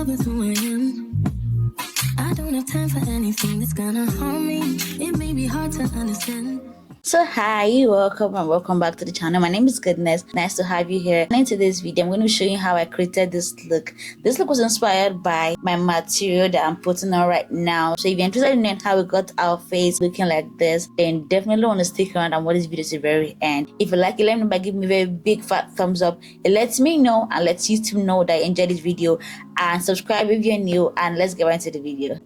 love with who I am. I don't have time for anything that's gonna harm me. It may be hard to understand. So hi, welcome and welcome back to the channel. My name is Goodness. Nice to have you here. And in today's video, I'm going to show you how I created this look. This look was inspired by my material that I'm putting on right now. So if you're interested in knowing how we got our face looking like this, then definitely want to stick around and watch this video to the very end. If you like it, let me know by giving me a very big fat thumbs up. It lets me know and lets YouTube know that you enjoyed this video, and subscribe if you're new, and let's get right into the video.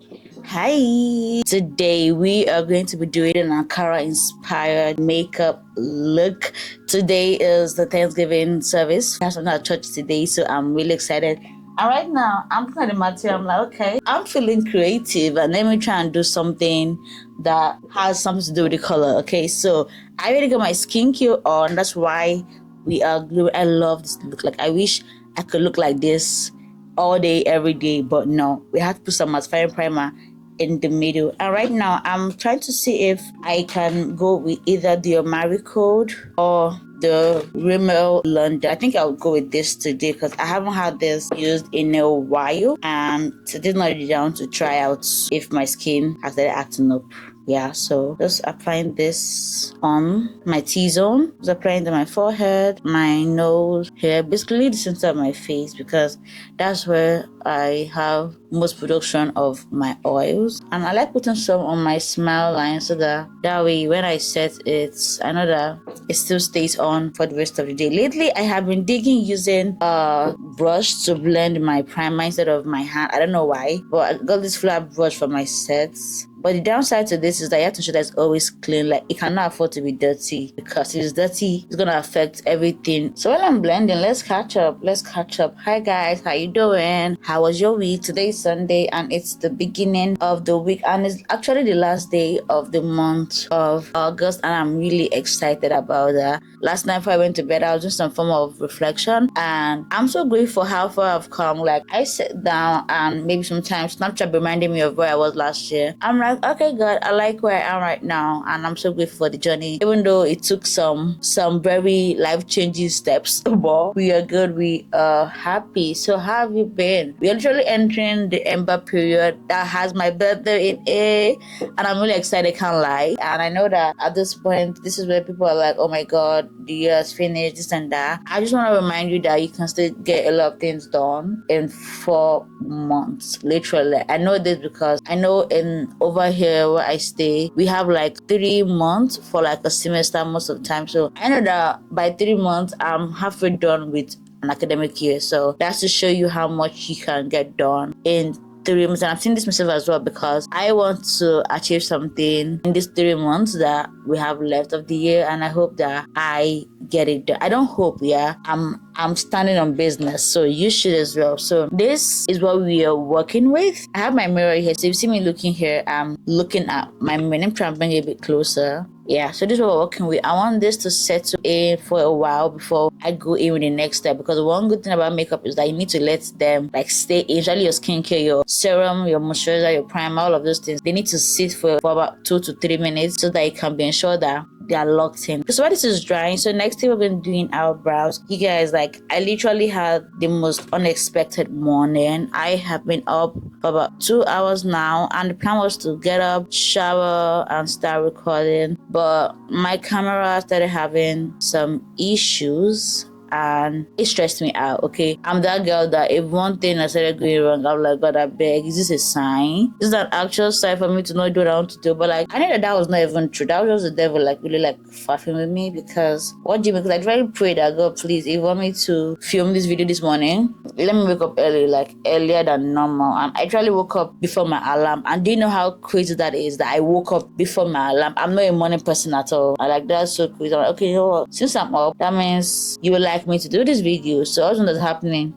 Hi, today we are going to be doing an Ankara inspired makeup look. Today is the Thanksgiving service. I have something at church today, so I'm really excited. And right now I'm looking at the material. I'm like, okay, I'm feeling creative and let me try and do something that has something to do with the color. Okay, so I already got my skincare on. That's why we are glued. I love this look. Like, I wish I could look like this all day every day, but no, we have to put some mattifying primer in the middle. And right now I'm trying to see if I can go with either the Omari Code or the Rimmel London. I think I'll go with this today because I haven't had this used in a while, and today's not down to try out if my skin has started acting up. Yeah, so just applying this on my T-zone, just applying to my forehead, my nose, here, basically the center of my face, because that's where I have most production of my oils. And I like putting some on my smile line so that way when I set it, I know that it still stays on for the rest of the day. Lately I have been digging using a brush to blend my primer instead of my hand. I don't know why, but I got this flat brush for my sets. But the downside to this is that you have to ensure that it's always clean. Like, it cannot afford to be dirty, because if it's dirty, it's gonna affect everything. So while I'm blending, let's catch up. Hi guys, how you doing? How was your week? Today is Sunday and it's the beginning of the week, and it's actually the last day of the month of August, and I'm really excited about that. Last night before I went to bed, I was doing some form of reflection, and I'm so grateful how far I've come. Like, I sit down and maybe sometimes Snapchat reminding me of where I was last year. I'm like, okay, God, I like where I am right now, and I'm so grateful for the journey, even though it took some very life-changing steps. But we are good, we are happy. So how have you been? We're literally entering the Ember period that has my birthday in A, and I'm really excited, can't lie. And I know that at this point, this is where people are like, oh my God, the year is finished, this and that. I just want to remind you that you can still get a lot of things done in 4 months, literally. I know this because I know in over here where I stay, we have like 3 months for like a semester most of the time. So I know that by 3 months I'm halfway done with an academic year. So that's to show you how much you can get done in 3 months. And I've seen this myself as well, because I want to achieve something in these 3 months that we have left of the year, and I hope that I get it done. I don't hope, yeah, I'm standing on business, so you should as well. So this is what we are working with. I have my mirror here, so if you see me looking here, I'm looking at my mirror. I'm trying to bring it a bit closer. Yeah, so this is what we're working with. I want this to settle in for a while before I go in with the next step, because one good thing about makeup is that you need to let them like stay in. Usually your skincare, your serum, your moisturizer, your primer, all of those things, they need to sit for about 2 to 3 minutes so that it can be ensured that they are locked in. So while this is drying, so next thing we're going to do in our brows, you guys, like, I literally had the most unexpected morning. I have been up for about 2 hours now, and the plan was to get up, shower, and start recording, but my camera started having some issues and it stressed me out. Okay, I'm that girl that if one thing I started going wrong, I'm like, God, I beg, is this a sign? Is that actual sign for me to not do what I want to do? But like, I knew that was not even true. That was just the devil like really like faffing with me, because what do you mean? Because I really prayed that, God, please, if you want me to film this video this morning, let me wake up early, like earlier than normal. And I actually woke up before my alarm. And do you know how crazy that is, that I woke up before my alarm? I'm not a morning person at all. I like, that's so crazy. I'm like, okay, you know what, since I'm up, that means you would like me to do this video. So all that's happening,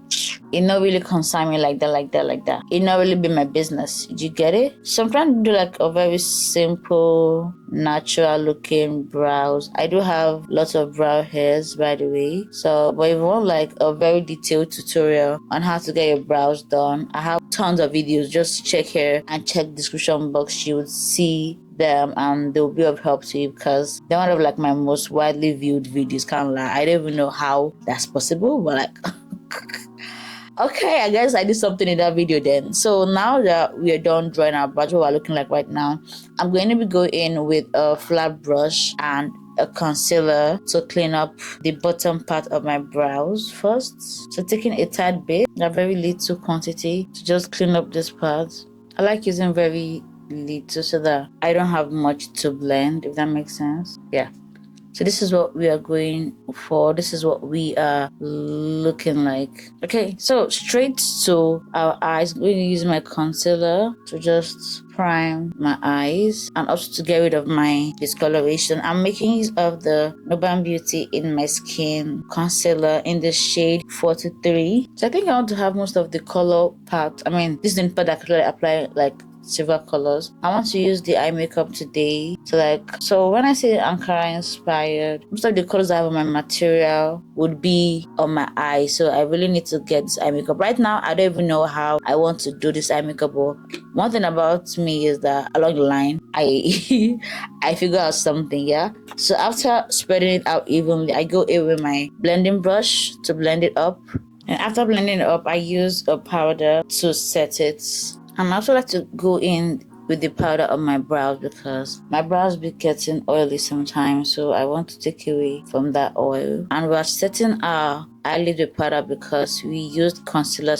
it not really concern me like that. It not really be my business. Did you get it? So I'm trying to do like a very simple, natural looking brows. I do have lots of brow hairs, by the way. So, but if you want like a very detailed tutorial on how to get your brows done, I have tons of videos. Just check here and check the description box. You would see them and they'll be of help to you, because they're one of like my most widely viewed videos. Can't lie, I don't even know how that's possible, but like Okay, I guess I did something in that video then. So now that we are done drawing our brush, what we're looking like right now, I'm going to be going in with a flat brush and a concealer to clean up the bottom part of my brows first. So taking a tad bit, a very little quantity, to just clean up this part. I like using very little so that I don't have much to blend, if that makes sense. Yeah. So this is what we are going for. This is what we are looking like. Okay, so straight to our eyes. I'm going to use my concealer to just prime my eyes and also to get rid of my discoloration. I'm making use of the Urban Beauty In My Skin concealer in the shade 43. So I think I want to have most of the color part. I mean, this is the part that I could really apply like silver colors. I want to use the eye makeup today. So when I say Ankara inspired, most of the colors I have on my material would be on my eye. So I really need to get this eye makeup. Right now, I don't even know how I want to do this eye makeup. But one thing about me is that along the line, I I figure out something, yeah. So after spreading it out evenly, I go in with my blending brush to blend it up. And after blending it up, I use a powder to set it. And I also like to go in with the powder on my brows because my brows be getting oily sometimes, so I want to take away from that oil. And we're setting our eyelid with powder because we used concealer,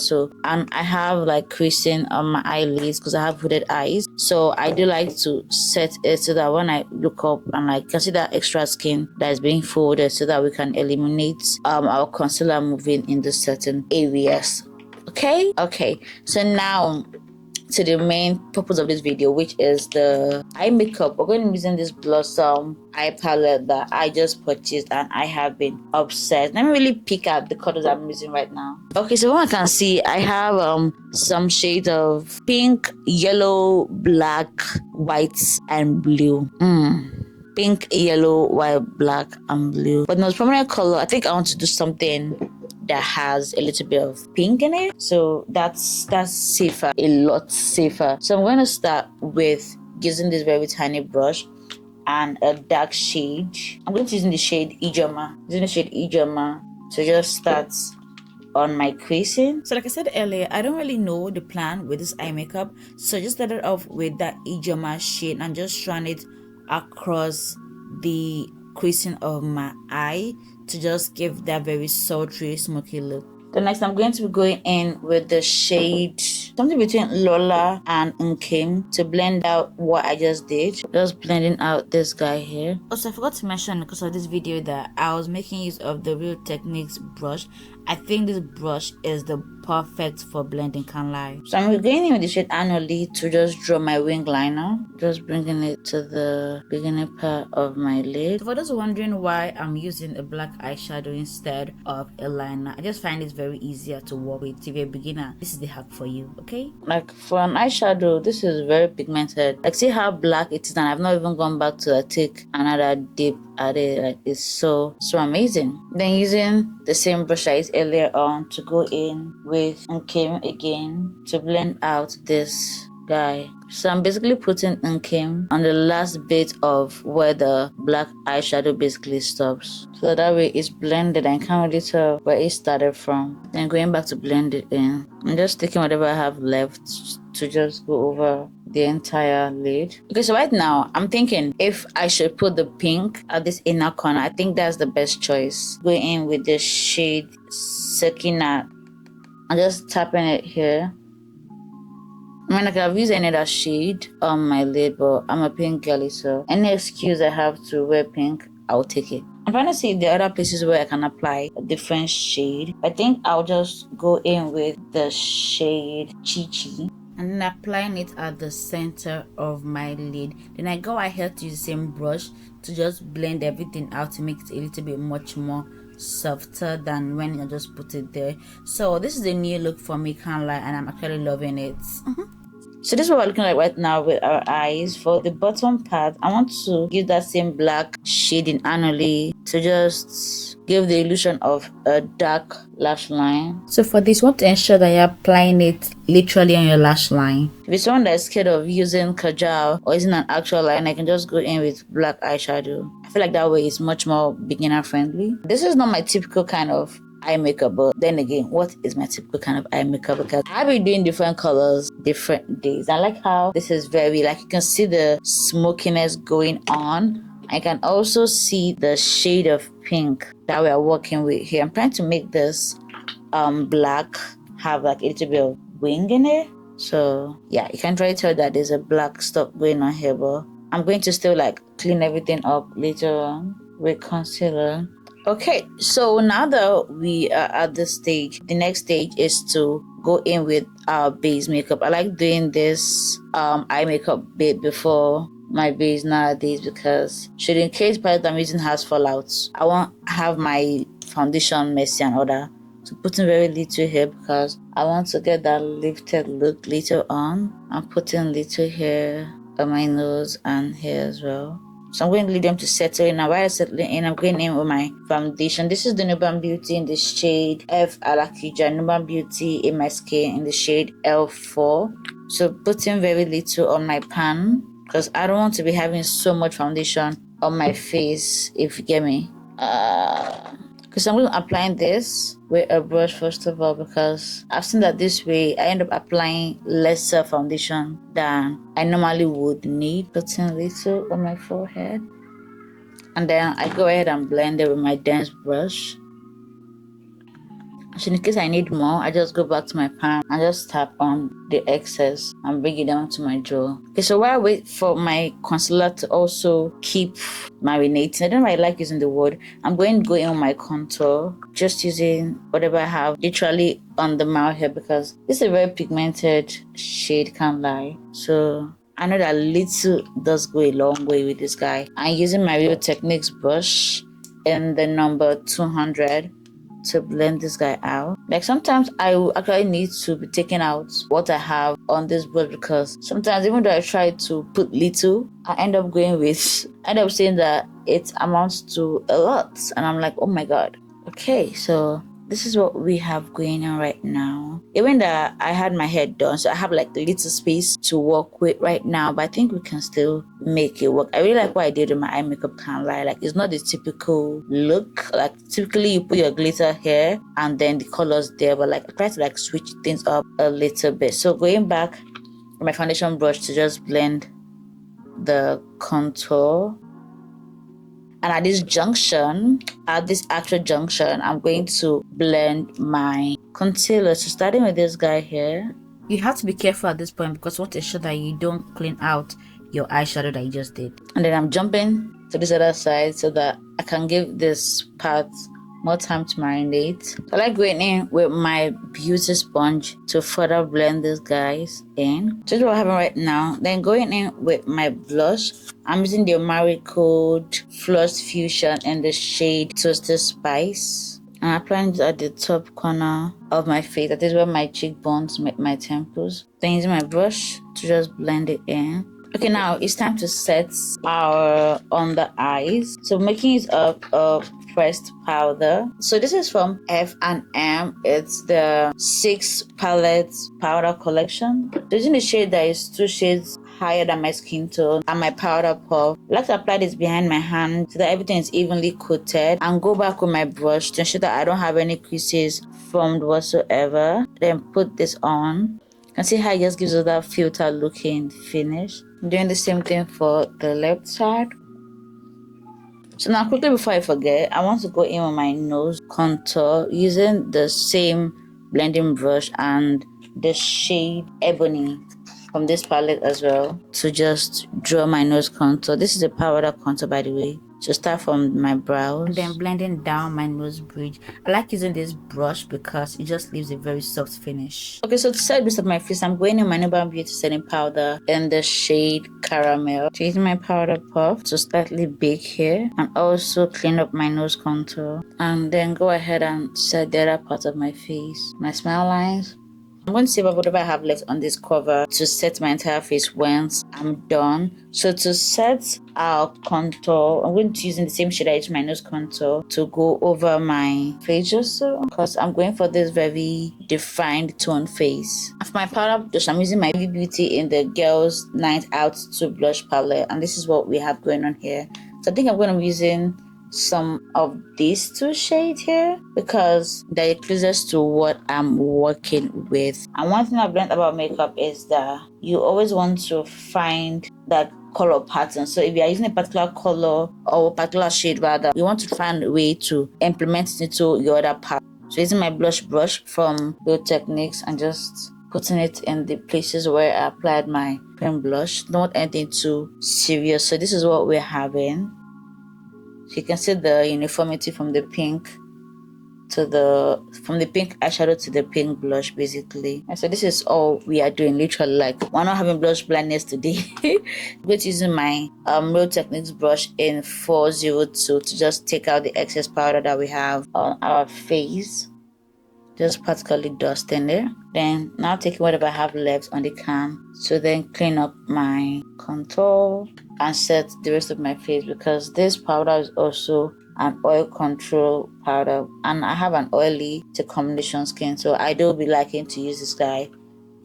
and I have like creasing on my eyelids because I have hooded eyes, so I do like to set it so that when I look up and I can see that extra skin that is being folded so that we can eliminate our concealer moving in the certain areas. Okay, so now to the main purpose of this video, which is the eye makeup. We're going to be using this Blossom eye palette that I just purchased and I have been obsessed. Let me really pick out the colors I'm using right now. Okay, so what I can see, I have some shades of pink, yellow, black, white, and blue. Pink, yellow, white, black, and blue. But the most prominent color, I think I want to do something that has a little bit of pink in it, so that's safer, a lot safer. So I'm going to start with using this very tiny brush and a dark shade. I'm going to use the shade Ijoma to just start on my creasing. So like I said earlier, I don't really know the plan with this eye makeup, so I just started off with that Ijoma shade and just run it across the creasing of my eye to just give that very sultry, smoky look. The next, I'm going to be going in with the shade something between Lola and Nkim to blend out what I just did. Just blending out this guy here. Also, I forgot to mention because of this video that I was making use of the Real Techniques brush. I think this brush is the perfect for blending, can't lie. So I'm going in with the shade Annually to just draw my wing liner. Just bringing it to the beginning part of my lid. So for those wondering why I'm using a black eyeshadow instead of a liner, I just find it very easier to work with. If you're a beginner, this is the hack for you, okay? Like for an eyeshadow, this is very pigmented. Like see how black it is, and I've not even gone back to take another dip at it. Like it's so amazing. Then using the same brush I used earlier on to go in with Nkim again to blend out this guy. So I'm basically putting Nkim on the last bit of where the black eyeshadow basically stops, so that way it's blended and can't really tell where it started from. Then going back to blend it in, I'm just taking whatever I have left to just go over the entire lid. Okay, so right now I'm thinking if I should put the pink at this inner corner. I think that's the best choice. Going in with the shade Sakina. I'm just tapping it here. I mean, I could have used any other shade on my lid, but I'm a pink girly, so any excuse I have to wear pink, I'll take it. I'm trying to see the other places where I can apply a different shade. I think I'll just go in with the shade Chi Chi and then applying it at the center of my lid. Then I go ahead to use the same brush to just blend everything out to make it a little bit much more softer than when I just put it there. So this is a new look for me, can't lie, and I'm actually loving it. So this is what we're looking like right now with our eyes. For the bottom part, I want to use that same black shade in Annually to just give the illusion of a dark lash line. So for this, you want to ensure that you're applying it literally on your lash line. If you're someone that's scared of using kajal or using an actual line, I can just go in with black eyeshadow. I feel like that way is much more beginner friendly. This is not my typical kind of eye makeup, but then again, what is my typical kind of eye makeup? Because I've been doing different colors different days. I like how this is very, like, you can see the smokiness going on. I can also see the shade of pink that we are working with here. I'm trying to make this black have like a little bit of wing in it. So yeah, you can try to tell that there's a black stuff going on here, but I'm going to still like clean everything up later on with concealer. Okay, so now that we are at this stage, the next stage is to go in with our base makeup. I like doing this eye makeup bit before my base nowadays, because should in case palette I'm using has fallouts, I won't have my foundation messy and all that. So putting very little here because I want to get that lifted look later on. I'm putting little here on my nose and here as well. So I'm going to leave them to settle in. Now while settling in, I'm going in with my foundation. This is the Nuban Beauty in the shade F Alakija, Nuban Beauty in my skin in the shade L4. So putting very little on my pan because I don't want to be having so much foundation on my face, if you get me. Because I'm going to apply this with a brush first of all, because I've seen that this way I end up applying lesser foundation than I normally would need. Putting a little on my forehead, and then I go ahead and blend it with my dense brush. So in case I need more, I just go back to my pan and just tap on the excess and bring it down to my jaw. Okay, so while I wait for my concealer to also keep marinating, I don't really like using the word. I'm going to go in with my contour, just using whatever I have literally on the mouth here, because this is a very pigmented shade, can't lie. So I know that little does go a long way with this guy. I'm using my Real Techniques brush in the number 200 to blend this guy out. Like sometimes I will actually need to be taking out what I have on this brush, because sometimes even though I try to put little, I end up saying that it amounts to a lot, and I'm like, oh my god. Okay, so this is what we have going on right now. Even that I had my hair done, so I have like a little space to work with right now, but I think we can still make it work. I really like what I did with my eye makeup, can't lie. Like, it's not the typical look. Like typically you put your glitter here and then the colors there, but like I try to like switch things up a little bit. So going back with my foundation brush to just blend the contour. And at this actual junction, I'm going to blend my concealer. So starting with this guy here, you have to be careful at this point because you want to ensure that you don't clean out your eyeshadow that you just did. And then I'm jumping to this other side so that I can give this part more time to marinate. So I like going in with my beauty sponge to further blend these guys in. So this is what I have right now. Then going in with my blush, I'm using the Marigold Flush Fusion in the shade Toasted Spice. I'm applying it at the top corner of my face. That is where my cheekbones meet my temples. Then using my brush to just blend it in. Okay, now it's time to set our under eyes. So making it up of pressed powder. So this is from F&M. It's the 6 palettes powder collection. Using the shade that is 2 shades higher than my skin tone and my powder puff. I like to apply this behind my hand so that everything is evenly coated, and go back with my brush to ensure that I don't have any creases formed whatsoever. Then put this on. You can see how it just gives us that filter looking finish. I'm doing the same thing for the left side. So now quickly before I forget, I want to go in with my nose contour using the same blending brush and the shade Ebony from this palette as well to just draw my nose contour. This is a powder contour, by the way. So start from my brows and then blending down my nose bridge. I like using this brush because it just leaves a very soft finish. Okay, so to set this up my face, I'm going in my Nuban Beauty setting powder in the shade Caramel. So using my powder puff to slightly bake here and also clean up my nose contour, and then go ahead and set the other part of my face, my smile lines. I'm going to save up whatever I have left on this cover to set my entire face once I'm done. So to set our contour, I'm going to use the same shade I used my nose contour to go over my face just so, because I'm going for this very defined tone face. For my powder blush, I'm using my Beauty in the Girls Night Out 2 blush palette, and this is what we have going on here. So I think I'm going to be using some of these two shades here because they're closest to what I'm working with. And one thing I've learned about makeup is that you always want to find that color pattern. So if you're using a particular color or a particular shade rather, you want to find a way to implement it into your other part. So using my blush brush from Real Techniques and just putting it in the places where I applied my pen blush. Not anything too serious. So this is what we're having. So you can see the uniformity from the pink eyeshadow to the pink blush basically. And so this is all we are doing, literally. Like, we're not having blush blindness today. I'm going to using my Real Techniques brush in 402 to just take out the excess powder that we have on our face, just particularly dusting there. Then now taking whatever I have left on the cam to then clean up my contour and set the rest of my face, because this powder is also an oil control powder and I have an oily to combination skin, so I do be liking to use this guy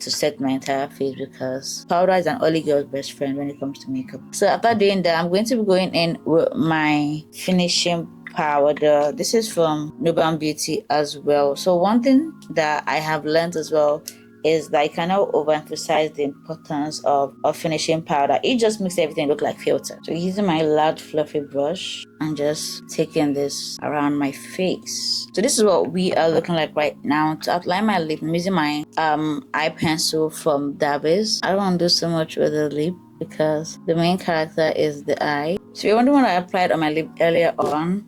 to set my entire face because powder is an oily girl's best friend when it comes to makeup. So after doing that, I'm going to be going in with my finishing powder. This is from Nuban Beauty as well. So one thing that I have learned as well is that I cannot overemphasize the importance of finishing powder. It just makes everything look like filter. So using my large fluffy brush and just taking this around my face. So this is what we are looking like right now. To outline my lip, I'm using my eye pencil from Davinci. I don't want to do so much with the lip because the main character is the eye. So you're wondering what I applied on my lip earlier on.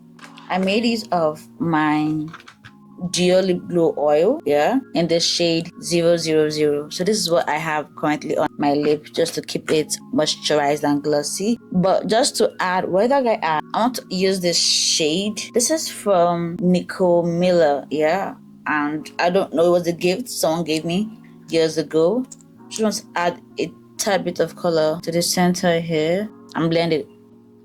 I made use of my Duo Lip Glow Oil, in the shade 000. So this is what I have currently on my lip, just to keep it moisturized and glossy. But just to add, what did I add? I want to use this shade. This is from Nicole Miller, and I don't know, it was a gift someone gave me years ago. Just want to add a tad bit of color to the center here and blend it,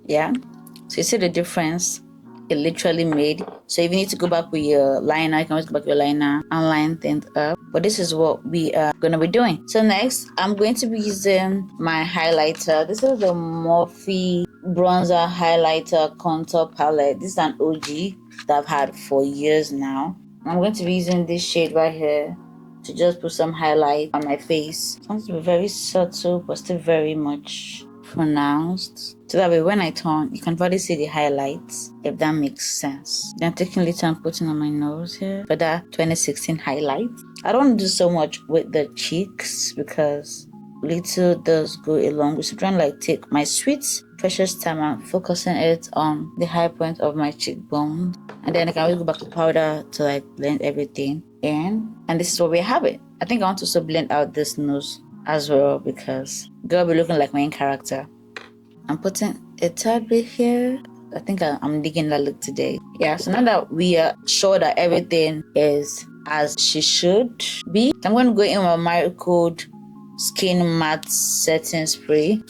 so you see the difference it literally made. So if you need to go back with your liner, you can always go back with your liner and line things up. But this is what we are going to be doing. So next, I'm going to be using my highlighter. This is the Morphe Bronzer Highlighter Contour Palette. This is an OG that I've had for years now. I'm going to be using this shade right here to just put some highlight on my face. It's going to be very subtle, but still very much pronounced, so that way when I turn you can probably see the highlights, if that makes sense. Then taking little and putting on my nose here for that 2016 highlight. I don't want to do so much with the cheeks because little does go along with, so trying to like take my sweet precious time and focusing it on the high point of my cheekbone, and then I can always go back to powder to like blend everything in. And this is what we have it. I think I want to also blend out this nose as well because girl be looking like main character. I'm putting a tad bit here. I think I'm digging that look today. So now that we are sure that everything is as she should be, I'm going to go in with my Code Skin Matte Setting Spray.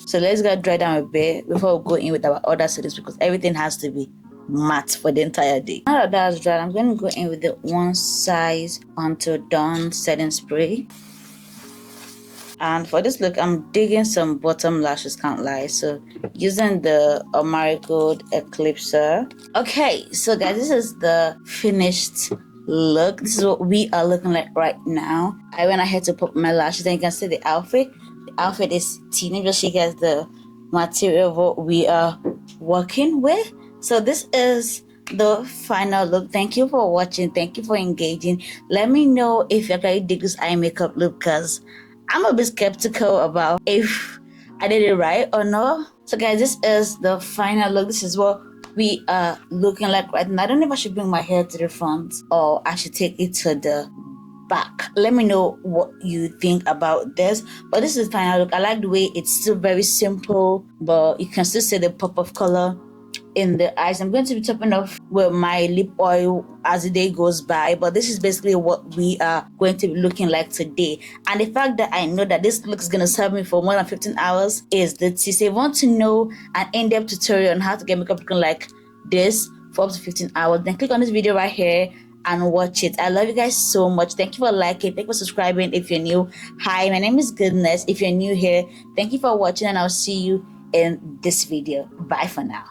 So let's get dry down a bit before we go in with our other settings, because everything has to be matte for the entire day. Now that that's dry, I'm going to go in with the One Size Until Dawn Setting Spray. And for this look, I'm digging some bottom lashes, can't lie. So using the Code Eclipser. Okay, so guys, this is the finished look. This is what we are looking like right now. I went ahead to put my lashes, and you can see the outfit. The outfit is teeny. Just show you guys the material of what we are working with. So this is the final look. Thank you for watching. Thank you for engaging. Let me know if you guys dig this eye makeup look, because I'm a bit skeptical about if I did it right or not. So guys, this is the final look. This is what we are looking like right now. I don't know if I should bring my hair to the front or I should take it to the back. Let me know what you think about this. But this is the final look. I like the way it's still very simple, but you can still see the pop of color in the eyes. I'm going to be topping off with my lip oil as the day goes by, but this is basically what we are going to be looking like today. And the fact that I know that this look is going to serve me for more than 15 hours is the tea. So if you want to know an in-depth tutorial on how to get makeup looking like this for up to 15 hours, then click on this video right here and watch it. I love you guys so much. Thank you for liking. Thank you for subscribing if you're new. Hi, my name is Goodness. If you're new here, thank you for watching, and I'll see you in this video. Bye for now.